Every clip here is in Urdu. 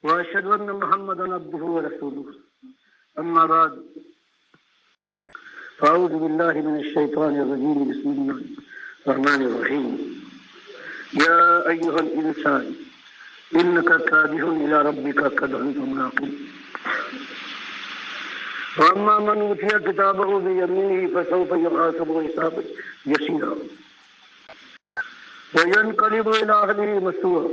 وأشهد أن محمدا عبده ورسوله أما بعد فأعوذ بالله من الشيطان الرجيم بسم الله الرحمن الرحيم يا أيها الإنسان إنك كادح إلى ربك كدحا فملاقيه وأما من أوتي كتابه بيمينه فسوف يحاسب حسابا يسيرا وينقلب إلى أهله مسرورا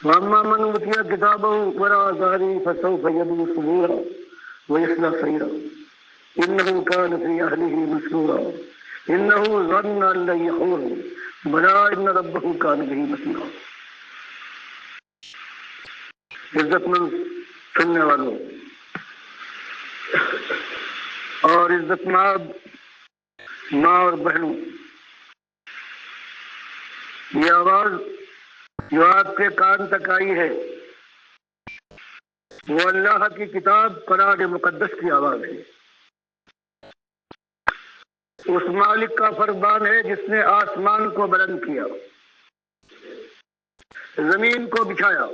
وأما من أوتي كتابه وراء ظهره فسوف يدعو ثبورا ويصلى سعيرا إنه كان في أهله مسرورا إنه ظن أن لن يحور بلى إن ربه كان به بصيرا. عزت مند سننے والوں اور عزت مآب ماں اور بہنوں، یہ آواز جو آپ کے کان تک آئی ہے وہ اللہ کی کتاب قرآن مقدس کی آواز ہے. اس مالک کا فرمان ہے جس نے آسمان کو بلند کیا، زمین کو بچھایا،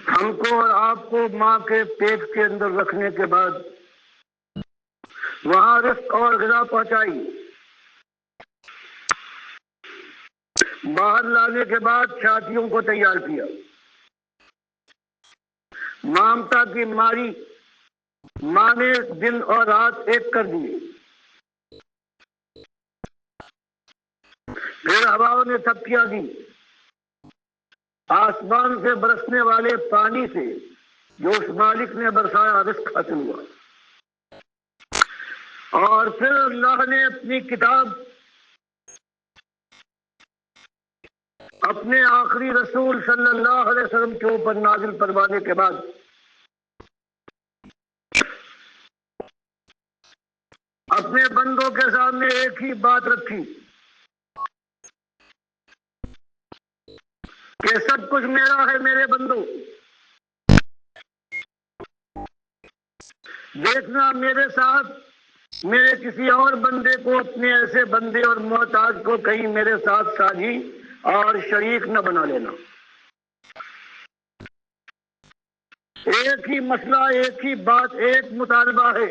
ہم کو اور آپ کو ماں کے پیٹ کے اندر رکھنے کے بعد وہاں رزق اور غذا پہنچائی، باہر لانے کے بعد چھاتیوں کو تیار کیا، مامتا کی ماری ماں نے دن اور رات ایک کر دیے، پھر ہواؤں نے تھپکیاں دی، آسمان سے برسنے والے پانی سے جو اس مالک نے برسایا رزق حاصل ہوا، اور پھر اللہ نے اپنی کتاب اپنے آخری رسول صلی اللہ علیہ وسلم کے اوپر نازل فرمانے کے بعد اپنے بندوں کے سامنے ایک ہی بات رکھی کہ سب کچھ میرا ہے میرے بندوں، دیکھنا میرے ساتھ میرے کسی اور بندے کو، اپنے ایسے بندے اور محتاج کو کہیں میرے ساتھ ساجی اور شریک نہ بنا لینا. ایک ہی مسئلہ، ایک ہی بات، ایک مطالبہ ہے،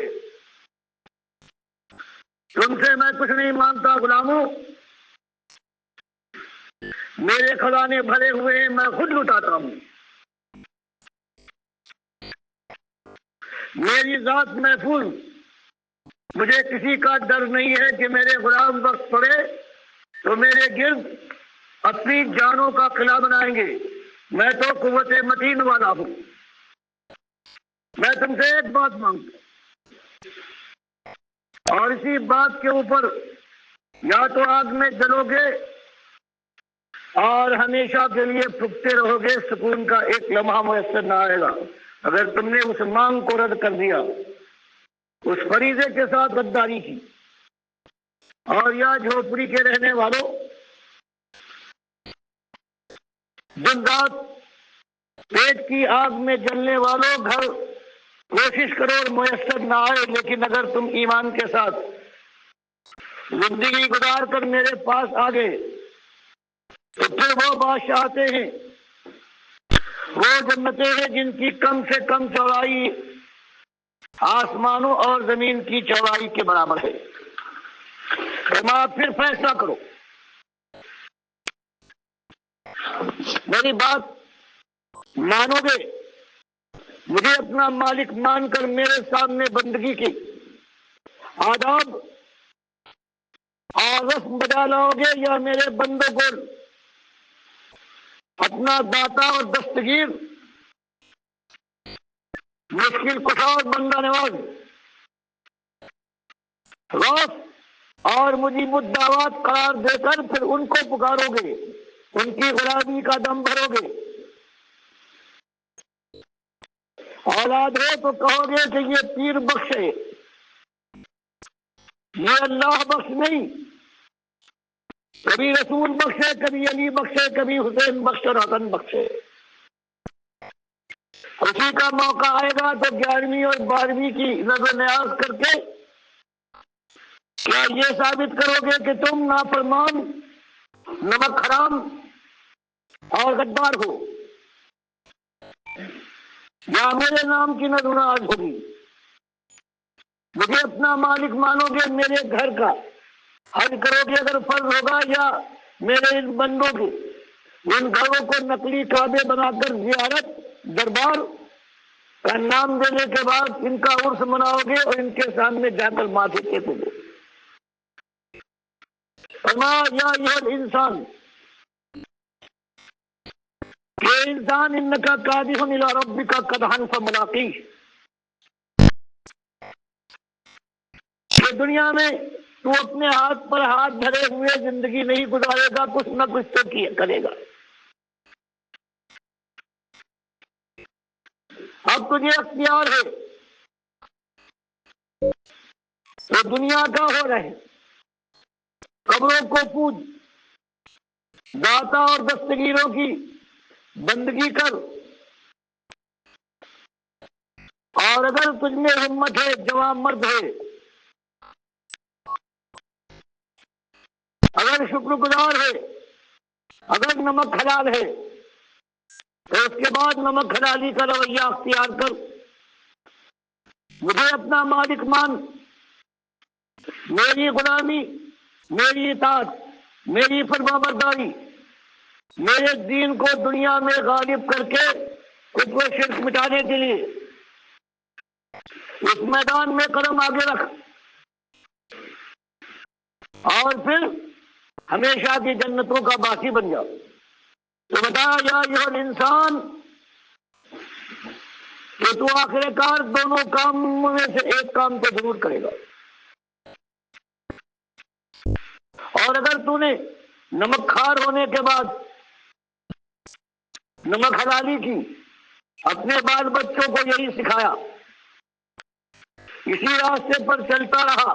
تم سے میں کچھ نہیں مانگتا غلاموں، میرے خزانے بھرے ہوئے ہیں، میں خود لٹاتا ہوں، میری ذات محفوظ، مجھے کسی کا ڈر نہیں ہے کہ میرے غلام وقت پڑے تو میرے گرد اپنی جانوں کا قلعہ بنائیں گے. میں تو قوت متین والا ہوں. میں تم سے ایک بات مانگتا ہوں اور اسی بات کے اوپر یا تو آگ میں جلو گے اور ہمیشہ کے لیے پھکتے رہو گے، سکون کا ایک لمحہ میسر نہ آئے گا اگر تم نے اس مانگ کو رد کر دیا، اس فریضے کے ساتھ غداری کی. اور یا جھوپڑی کے رہنے والوں، دن رات پیٹ کی آگ میں جلنے والوں، گھر کوشش کرو اور میسر نہ آئے، لیکن اگر تم ایمان کے ساتھ زندگی گزار کر میرے پاس آ گئے تو پھر وہ بادشاہتے ہیں، وہ جنتیں ہیں جن کی کم سے کم چوڑائی آسمانوں اور زمین کی چوڑائی کے برابر ہے. پھر فیصلہ کرو. میری بات مانو گے؟ مجھے اپنا مالک مان کر میرے سامنے بندگی کی آداب اور رسم بجا لاؤ گے، یا میرے بندوں کو اپنا داتا اور دستگیر، مشکل کشا اور بندہ نواز، غوث اور مجیب الدعوات قرار دے کر پھر ان کو پکارو گے، ان کی غلامی کا دم بھرو گے؟ اولاد ہو تو کہو گے کہ یہ پیر بخش ہے، یہ اللہ بخش نہیں، کبھی رسول بخش ہے، کبھی علی بخش ہے، کبھی حسین بخش اور حسن بخش ہے. اسی کا موقع آئے گا تو 11ویں اور 12ویں کی نظر نیاز کر کے کیا یہ ثابت کرو گے کہ تم نافرمان، نمک حرام، اور غدار ہو یا میرے نام کی نہ ناز ہوگی، مجھے اپنا مالک مانو گے، میرے گھر کا حج کرو گے اگر فرض ہوگا، یا میرے ان بندوں کے ان گھروں کو نقلی کعبے بنا کر زیارت دربار کا نام دینے کے بعد ان کا عرس مناؤ گے اور ان کے سامنے جا کر ماتھے ٹیکو گے۔ یا ایھا انسان، کہ انسان انکا کادح الی ربک قدحا فملاقیہ، کہ دنیا میں تو اپنے ہاتھ پر ہاتھ دھرے ہوئے زندگی نہیں گزارے گا، کچھ نہ کچھ تو کرے گا۔ اب تجھے اختیار ہے تو دنیا کا ہو رہے، قبروں کو پوج، داتا اور دستگیروں کی بندگی کر، اور اگر تجھ میں ہمت ہے، جوان مرد ہے، اگر شکر گزار ہے، اگر نمک حلال ہے تو اس کے بعد نمک حلالی کا رویہ اختیار کر، مجھے اپنا مالک مان، میری غلامی، میری اطاعت، میری فرما برداری، میرے دین کو دنیا میں غالب کر کے کفر و شرک مٹانے کے لیے اس میدان میں قدم آگے رکھ، اور پھر ہمیشہ کی جنتوں کا باسی بن جاؤ۔ تو بتایا یا ایھا انسان کہ تو آخر کار دونوں کاموں میں سے ایک کام تو ضرور کرے گا، اور اگر تو نے نمک خوار ہونے کے بعد نمک حلالی کی، اپنے بال بچوں کو یہی سکھایا، اسی راستے پر چلتا رہا،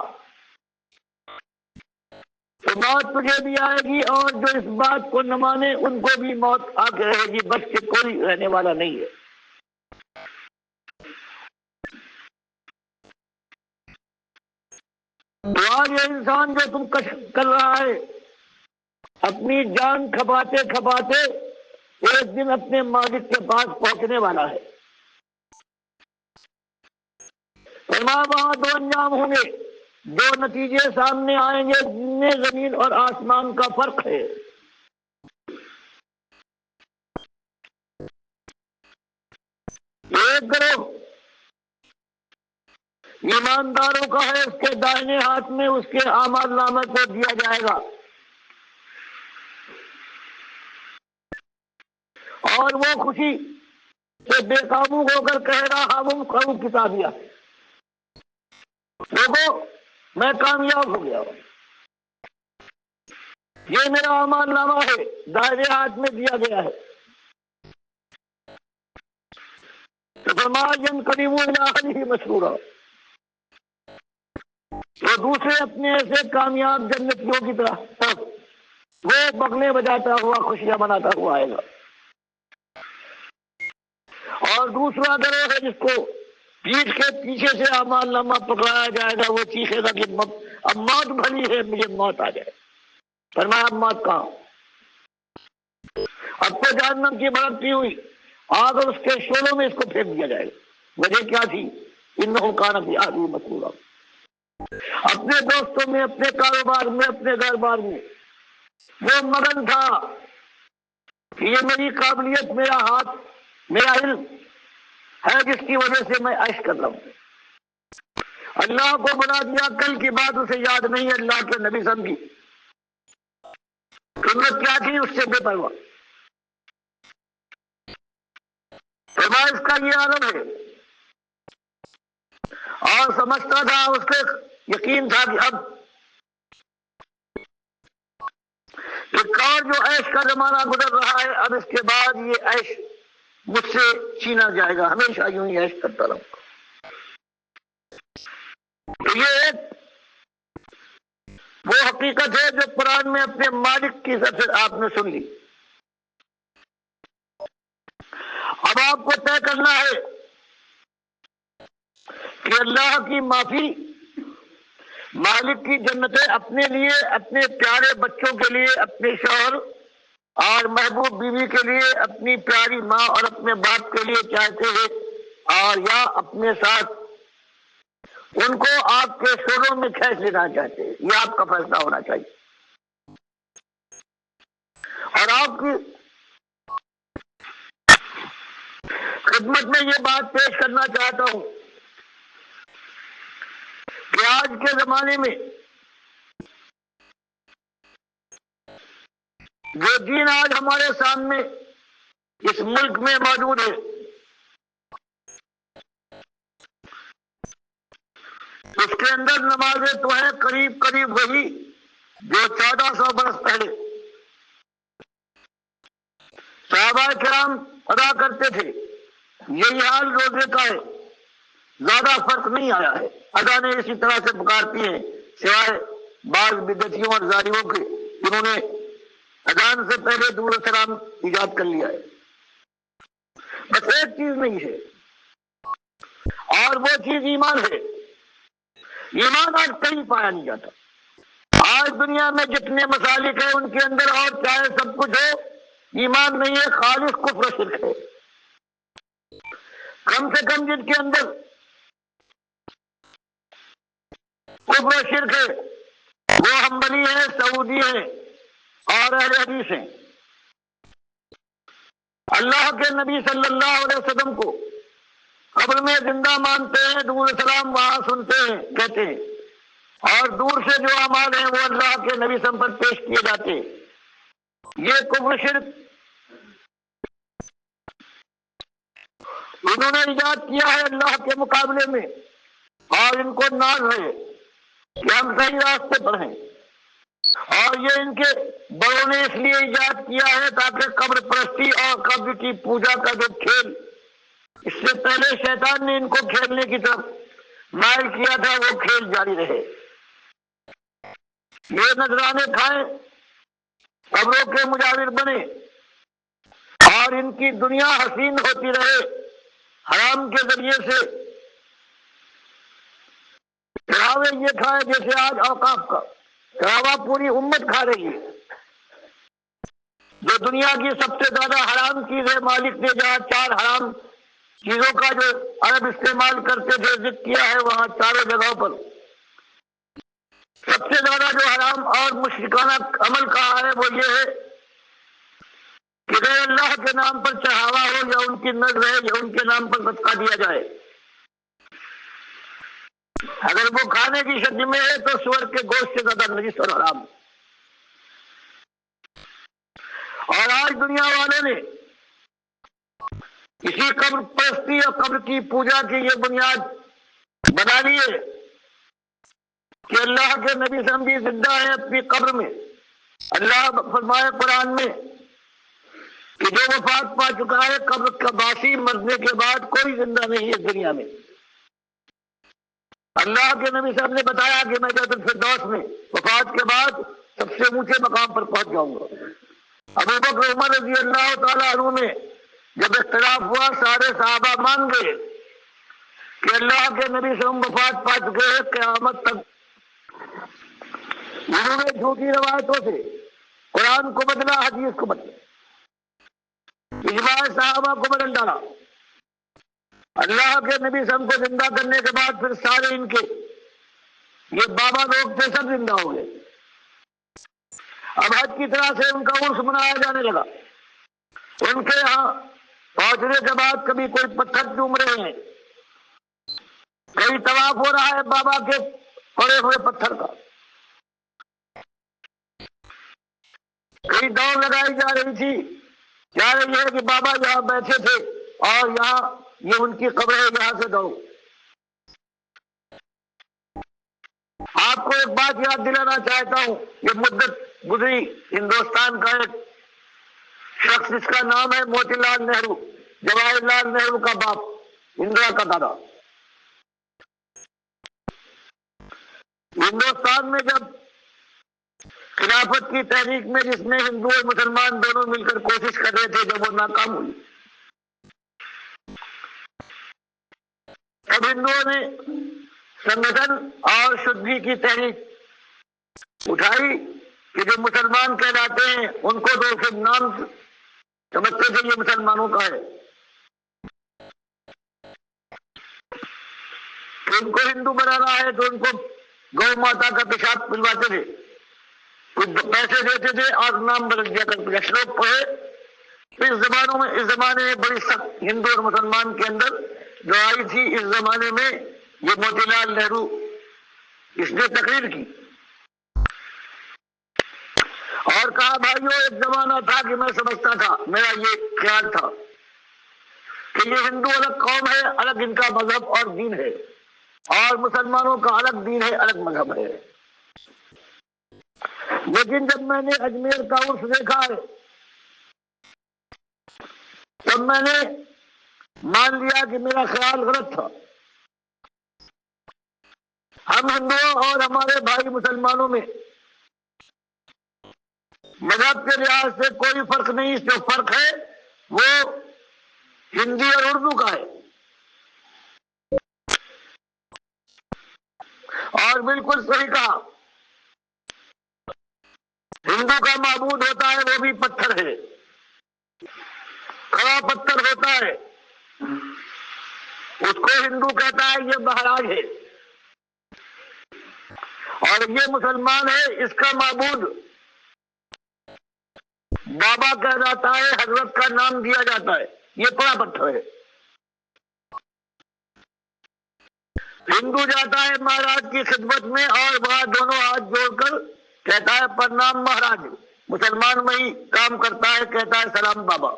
تو موت تجھے بھی آئے گی، اور جو اس بات کو نہ مانے ان کو بھی موت آ کے رہے گی، بچ کے کوئی رہنے والا نہیں ہے۔ تو آج یہ انسان جو تم کشف کر رہا ہے، اپنی جان کھپاتے کھپاتے ایک دن اپنے مالک کے پاس پہنچنے والا ہے۔ وہاں دو انجام ہوں گے، دو نتیجے سامنے آئیں گے جن میں زمین اور آسمان کا فرق ہے۔ ایک گروہ ایمانداروں کا ہے، اس کے دائیں ہاتھ میں اس کے اعمال نامہ کو دیا جائے گا، اور وہ خوشی سے بے قابو ہو کر کہہ رہا ہوں کروں کتابیہ، دیکھو میں کامیاب ہو گیا ہوں، یہ میرا اعمال نامہ ہے، دائیں ہاتھ میں دیا گیا ہے۔ تو فرمایا ینقلب الی اہلہ مسرورا، وہ دوسرے اپنے ایسے کامیاب جنتیوں کی طرف وہ بغلے بجاتا ہوا خوشیاں مناتا ہوا آئے گا، اور دوسرا گروہ ہے جس کو پیٹھ کے پیچھے سے اعمال نامہ پکڑایا جائے گا، وہ چیخے گا کہ اب موت بھلی ہے، مجھے موت آ جائے۔ فرمایا اب موت کہاں، اب تو جہنم کی بھڑکتی ہوئی آگ اور اس کے شعلوں میں اس کو پھینک دیا جائے گا۔ وجہ کیا تھی؟ انہ کان فی اہلہ مسرورا، اپنے دوستوں میں، اپنے کاروبار میں، اپنے گھر بار میں وہ مگن تھا کہ یہ میری قابلیت، میرا ہاتھ، میرا علم ہے جس کی وجہ سے میں عیش کر رہا ہوں۔ اللہ کو بنا دیا، کل کی بات اسے یاد نہیں، اللہ کے نبی صلی اللہ علیہ وسلم کی قیمت کیا تھی، اس سے بے پرواہ۔ اس کا یہ عالم ہے، اور سمجھتا تھا، اس کو یقین تھا کہ اب ایک اور جو عیش کا زمانہ گزر رہا ہے، اب اس کے بعد یہ عیش مجھ سے چھینا جائے گا، ہمیشہ یوں ہی عیش کرتا رہوں گا۔ تو یہ ایک وہ حقیقت ہے جو قرآن میں اپنے مالک کی طرف سے آپ نے سن لی۔ اب آپ کو طے کرنا ہے کہ اللہ کی معافی، مالک کی جنتیں اپنے لیے، اپنے پیارے بچوں کے لیے، اپنے شوہر اور محبوب بیوی کے لیے اپنی پیاری ماں اور اپنے باپ کے لیے چاہتے ہیں، اور یا اپنے ساتھ ان کو آپ کے شوروں میں کھینچ لینا چاہتے ہیں، یہ آپ کا فیصلہ ہونا چاہیے۔ اور آپ کی خدمت میں یہ بات پیش کرنا چاہتا ہوں کہ آج کے زمانے میں جو دین آج ہمارے سامنے اس ملک میں موجود ہے، اس کے اندر نمازیں تو ہیں قریب قریب وہی جو 1400 برس پہلے صحابہ کرام ادا کرتے تھے، یہی حال روزے کا ہے، زیادہ فرق نہیں آیا ہے۔ اذانیں اسی طرح سے پکارتی ہیں، سوائے بعض بدعتیوں اور ظالموں کے جنہوں نے اذان سے پہلے درود و سلام ایجاد کر لیا ہے۔ بس ایک چیز نہیں ہے، اور وہ چیز ایمان ہے۔ ایمان آج کہیں پایا نہیں جاتا۔ آج دنیا میں جتنے مسالک ہیں ان کے اندر اور چاہے سب کچھ ہو، ایمان نہیں ہے، خالص کفر و شرک ہے۔ کم سے کم جن کے اندر کفر و شرک ہے وہ حنبلی ہیں، سعودی ہیں اور اہل حدیث ہیں۔ اللہ کے نبی صلی اللہ علیہ وسلم کو قبر میں زندہ مانتے ہیں، درود سلام وہاں سنتے ہیں، کہتے ہیں، اور دور سے جو اعمال ہیں وہ اللہ کے نبی صلی اللہ علیہ وسلم پر پیش کیے جاتے ہیں۔ یہ کفر شرک انہوں نے ایجاد کیا ہے اللہ کے مقابلے میں، اور ان کو ناز ہے کہ ہم صحیح راستے پر ہیں، اور یہ ان کے بڑوں نے اس لیے ایجاد کیا ہے تاکہ قبر پرستی اور قبر کی پوجا کا جو کھیل اس سے پہلے شیطان نے ان کو کھیلنے کی طرف مائل کیا تھا وہ کھیل جاری رہے۔ یہ نذرانے کھائیں، قبروں کے مجاور بنے، اور ان کی دنیا حسین ہوتی رہے حرام کے ذریعے سے۔ چڑھاوے یہ کھائے جیسے آج اوقاف کا چڑھاوا پوری امت کھا رہی ہے۔ جو دنیا کی سب سے زیادہ حرام چیز ہے، مالک نے جہاں 4 حرام چیزوں کا جو عرب استعمال کرتے تھے ذکر کیا ہے، وہاں چاروں جگہوں پر سب سے زیادہ جو حرام اور مشرکانہ عمل کہا ہے وہ یہ ہے کہ غیر اللہ کے نام پر چڑھاوا ہو، یا ان کی نظر ہے، یا ان کے نام پر صدقہ دیا جائے۔ اگر وہ کھانے کی شکل میں ہے تو سور کے گوشت سے زیادہ نجس اور حرام۔ اور آج دنیا والے نے اسی قبر پرستی اور قبر کی پوجا کی یہ بنیاد بنا لی ہے کہ اللہ کے نبی صلی اللہ علیہ وسلم بھی زندہ ہے اپنی قبر میں۔ اللہ فرمائے قرآن میں کہ جو وفات پا چکا ہے قبر کا باسی، مرنے کے بعد کوئی زندہ نہیں ہے دنیا میں۔ اللہ کے نبی صاحب نے بتایا کہ میں جنت الفردوس میں وفات کے بعد سب سے اونچے مقام پر پہنچ جاؤں گا۔ ابو بکر عمر رضی اللہ تعالیٰ عنہ میں جب اختلاف ہوا، سارے صحابہ مان گئے کہ اللہ کے نبی سے ہم وفات پا چکے ہیں، قیامت تک انہوں نے جھوٹی روایتوں سے قرآن کو بدلا، حدیث کو بدلا، اجماع صحابہ کو بدل ڈالا۔ اللہ کے نبی صلی اللہ علیہ وسلم کو زندہ کرنے کے بعد پھر سارے ان کے یہ بابا لوگ تھے سب زندہ ہو گئے۔ اب حج کی طرح سے ان کا عرس منایا جانے لگا۔ ان کے یہاں پہنچنے کے بعد کبھی کوئی پتھر چوم رہے ہیں، کئی طواف ہو رہا ہے بابا کے پڑے ہوئے پتھر کا، کئی دوڑ لگائی جا رہی تھی، جا رہی ہے کہ بابا یہاں بیٹھے تھے اور یہاں یہ ان کی قبر ہے، یہاں سے دوڑو۔ آپ کو ایک بات یاد دلانا چاہتا ہوں، یہ مدت گزری، ہندوستان کا ایک شخص جس کا نام ہے موتی لال نہرو، جواہر لال نہرو کا باپ، اندرا کا دادا، ہندوستان میں جب خلافت کی تحریک میں جس میں ہندو اور مسلمان دونوں مل کر کوشش کر رہے تھے، جب وہ ناکام ہوئی، تب ہندوؤں نے سنگھن اور شدھی کی تحریک اٹھائی کہ جو مسلمان کہلاتے ہیں ان کو تو صرف نام سمجھتے تھے یہ مسلمانوں کا ہے، کہ ان کو ہندو بنانا ہے تو ان کو گو ماتا کا پیشاب پلواتے تھے، کچھ پیسے دیتے تھے اور نام بدل دیا کرتے تھے۔ شلوک پڑھے اس زمانے میں بڑی سخت ہندو اور مسلمان کے اندر جو آئی تھی، اس زمانے میں یہ موتی لال نہرو اس نے تقریر کی اور کہا بھائیو ایک زمانہ تھا کہ میں سمجھتا تھا، میرا یہ خیال تھا کہ یہ ہندو الگ قوم ہے، الگ ان کا مذہب اور دین ہے، اور مسلمانوں کا الگ دین ہے، الگ مذہب ہے۔ لیکن جب میں نے اجمیر کا عرس دیکھا ہے تب میں نے مان لیا کہ میرا خیال غلط تھا۔ ہم ہندوؤں اور ہمارے بھائی مسلمانوں میں مذہب کے لحاظ سے کوئی فرق نہیں، جو فرق ہے وہ ہندی اور اردو کا ہے۔ اور بالکل صحیح کہا، ہندو کا معبود ہوتا ہے وہ بھی پتھر ہے، کھڑا پتھر ہوتا ہے، اس کو ہندو کہتا ہے یہ مہاراج ہے، اور یہ مسلمان ہے، اس کا معبود بابا کہلاتا ہے، حضرت کا نام دیا جاتا ہے، یہ کھڑا پتھر ہے۔ ہندو جاتا ہے مہاراج کی خدمت میں اور وہاں دونوں ہاتھ جوڑ کر کہتا ہے پرنام مہاراج، مسلمان وہی کام کرتا ہے، کہتا ہے سلام بابا۔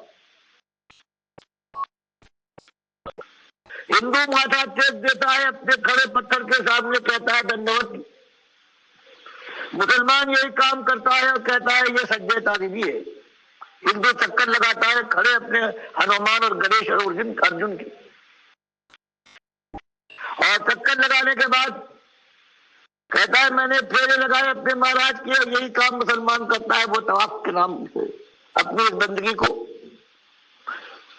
ہندو ماتھا ٹیک دیتا ہے اپنے کھڑے پتھر کے سامنے، کہتا ہے دنڈوت۔ مسلمان یہی کام کرتا ہے اور کہتا ہے یہ سجدے تعریفی ہے۔ ہندو چکر لگاتا ہے کھڑے اپنے ہنومان اور گنیش اور ارجن کی، اور چکر لگانے کے بعد کہتا ہے میں نے پھیرے لگائے اپنے مہاراج کی، اور یہی کام مسلمان کرتا ہے، وہ طواف کے نام سے اپنی اس بندگی کو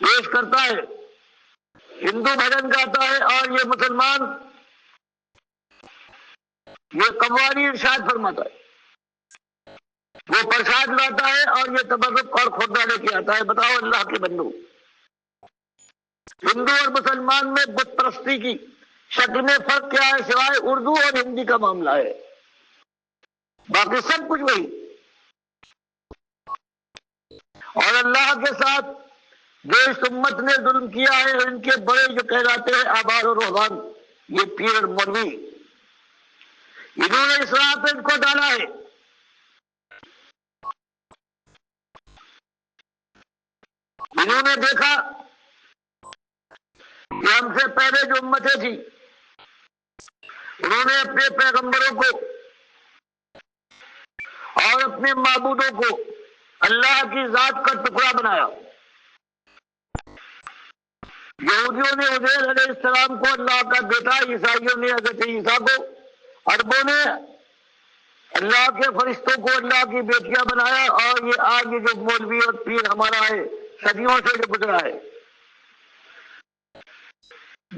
پیش کرتا ہے۔ ہندو بھجن گاتا ہے اور یہ مسلمان یہ قوالی ارشاد فرماتا ہے، وہ پرساد لاتا ہے اور یہ تبرک اور خدا لے کے آتا ہے۔ بتاؤ اللہ کے بندو، ہندو اور مسلمان میں بت پرستی کی شکل میں فرق کیا ہے؟ سوائے اردو اور ہندی کا معاملہ ہے، باقی سب کچھ وہی۔ اور اللہ کے ساتھ جو اس امت نے ظلم کیا ہے، ان کے بڑے جو کہلاتے ہیں آبار اور رحبان، یہ پیر اور مولوی، انہوں نے اس راہ پہ ان کو ڈالا ہے۔ انہوں نے دیکھا کہ ہم سے پہلے جو امتیں تھیں، انہوں نے اپنے پیغمبروں کو اور اپنے معبودوں کو اللہ کی ذات کا ٹکڑا بنایا۔ یہودیوں نے عزیر علیہ السلام کو اللہ کا بیٹا، عیسائیوں نے حضرت عیسیٰ کو، عربوں نے اللہ کے فرشتوں کو اللہ کی بیٹیاں بنایا، اور یہ آج یہ جو مولوی اور پیر ہمارا ہے، صدیوں سے جو گزرا ہے،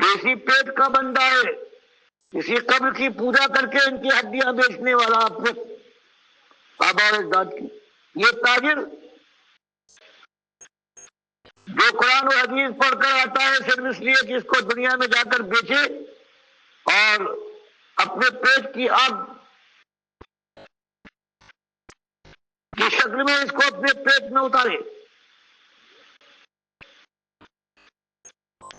دیسی پیٹ کا بندہ ہے، کسی قبر کی پوجا کر کے ان کی ہڈیاں بیچنے والا اپنے آباء و اجداد کی، یہ تاجر جو قرآن و حدیث پڑھ کر آتا ہے صرف اس لیے کہ اس کو دنیا میں جا کر بیچے اور اپنے پیٹ کی آگ کی شکل میں اس کو اپنے پیٹ میں اتارے،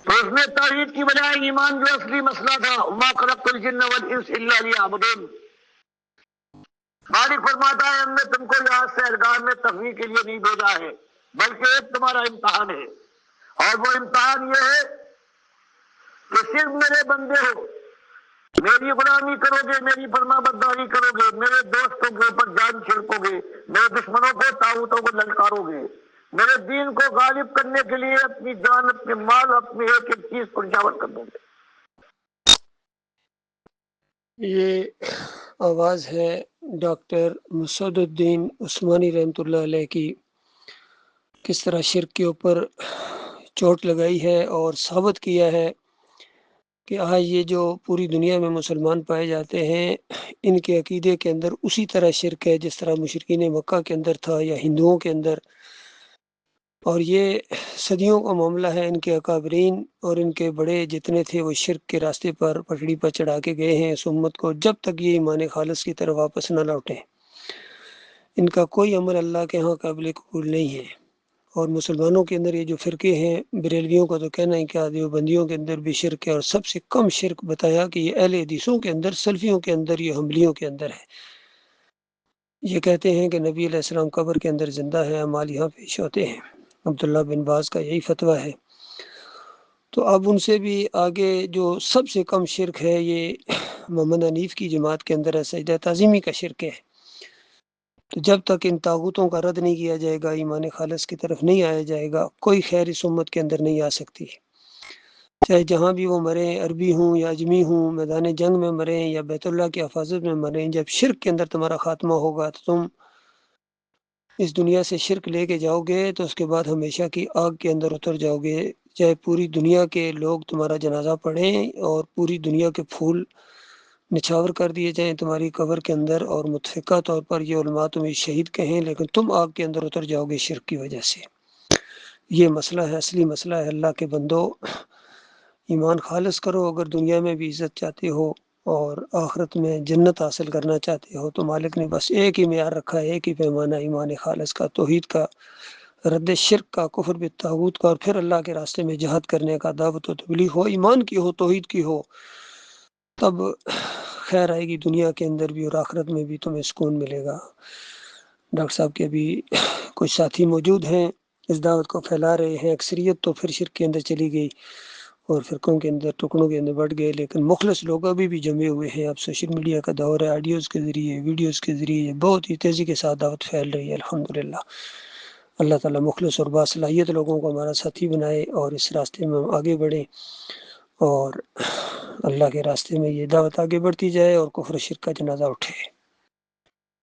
تو اس میں توحید کی بجائے ایمان جو اصلی مسئلہ تھا، وما خلقت الجن والانس الا لیعبدون، مالک فرماتا ہے ہم نے تم کو یہاں سیرگاہ میں تفریح کے لیے نہیں بھیجا ہے، بلکہ ایک تمہارا امتحان ہے، اور وہ امتحان یہ ہے کہ صرف میرے بندے ہو، میری غلامی کرو گے، میری فرما برداری کرو گے، میرے دوستوں کے اوپر جان چھڑکو گے، میرے دشمنوں کو طاغوتوں کو للکارو گے، میرے دین کو غالب کرنے کے لیے اپنی جان، اپنے مال، اپنی ایک ایک چیز کو نچھاور کر دو گے۔ یہ آواز ہے ڈاکٹر مسعود الدین عثمانی رحمۃ اللہ علیہ کی، کس طرح شرک کے اوپر چوٹ لگائی ہے اور ثابت کیا ہے کہ آج یہ جو پوری دنیا میں مسلمان پائے جاتے ہیں ان کے عقیدے کے اندر اسی طرح شرک ہے جس طرح مشرکین مکہ کے اندر تھا یا ہندوؤں کے اندر، اور یہ صدیوں کا معاملہ ہے۔ ان کے اکابرین اور ان کے بڑے جتنے تھے وہ شرک کے راستے پر پٹڑی پر چڑھا کے گئے ہیں اس امت کو، جب تک یہ ایمان خالص کی طرف واپس نہ لوٹیں۔ ان کا کوئی عمل اللہ کے ہاں قابل قبول نہیں ہے۔ اور مسلمانوں کے اندر یہ جو فرقے ہیں، بریلویوں کا تو کہنا ہے کہ دیوبندیوں کے اندر بھی شرک ہے، اور سب سے کم شرک بتایا کہ یہ اہل حدیثوں کے اندر، سلفیوں کے اندر، یہ حنبلیوں کے اندر ہے۔ یہ کہتے ہیں کہ نبی علیہ السلام قبر کے اندر زندہ ہے، اعمال یہاں پیش ہوتے ہیں۔ عبداللہ بن باز کا یہی فتویٰ ہے۔ تو اب ان سے بھی آگے جو سب سے کم شرک ہے یہ محمد حنیف کی جماعت کے اندر ہے، سجدہ تعظیمی کا شرک ہے۔ تو جب تک ان طاغوتوں کا رد نہیں کیا جائے گا، ایمان خالص کی طرف نہیں آیا جائے گا، کوئی خیر اس امت کے اندر نہیں آ سکتی۔ چاہے جہاں بھی وہ مریں، عربی ہوں یا اجمی ہوں، میدان جنگ میں مریں یا بیت اللہ کی حفاظت میں مریں، جب شرک کے اندر تمہارا خاتمہ ہوگا تو تم اس دنیا سے شرک لے کے جاؤ گے، تو اس کے بعد ہمیشہ کی آگ کے اندر اتر جاؤ گے۔ چاہے پوری دنیا کے لوگ تمہارا جنازہ پڑھیں اور پوری دنیا کے پھول نچھاور کر دیے جائیں تمہاری قبر کے اندر، اور متفقہ طور پر یہ علماء تمہیں شہید کہیں، لیکن تم آگ کے اندر اتر جاؤ گے شرک کی وجہ سے۔ یہ مسئلہ ہے، اصلی مسئلہ ہے۔ اللہ کے بندو، ایمان خالص کرو۔ اگر دنیا میں بھی عزت چاہتے ہو اور آخرت میں جنت حاصل کرنا چاہتے ہو تو مالک نے بس ایک ہی معیار رکھا ہے، ایک ہی پیمانہ، ایمان خالص کا، توحید کا، رد شرک کا، کفر بالطاغوت کا، اور پھر اللہ کے راستے میں جہاد کرنے کا، دعوت و تبلیغ ہو، ایمان کی ہو، توحید کی ہو، تب خیر آئے گی دنیا کے اندر بھی اور آخرت میں بھی تمہیں سکون ملے گا۔ ڈاکٹر صاحب کے ابھی کچھ ساتھی موجود ہیں، اس دعوت کو پھیلا رہے ہیں۔ اکثریت تو پھر شرک کے اندر چلی گئی اور فرقوں کے اندر، ٹکڑوں کے اندر بڑھ گئے، لیکن مخلص لوگ ابھی بھی جمے ہوئے ہیں۔ اب سوشل میڈیا کا دور ہے، آڈیوز کے ذریعے، ویڈیوز کے ذریعے بہت ہی تیزی کے ساتھ دعوت پھیل رہی ہے، الحمدللہ۔ اللہ تعالیٰ مخلص اور باصلاحیت لوگوں کو ہمارا ساتھی بنائے اور اس راستے میں ہم آگے بڑھیں، اور اللہ کے راستے میں یہ دعوت آگے بڑھتی جائے اور کفر و شرک کا جنازہ اٹھے۔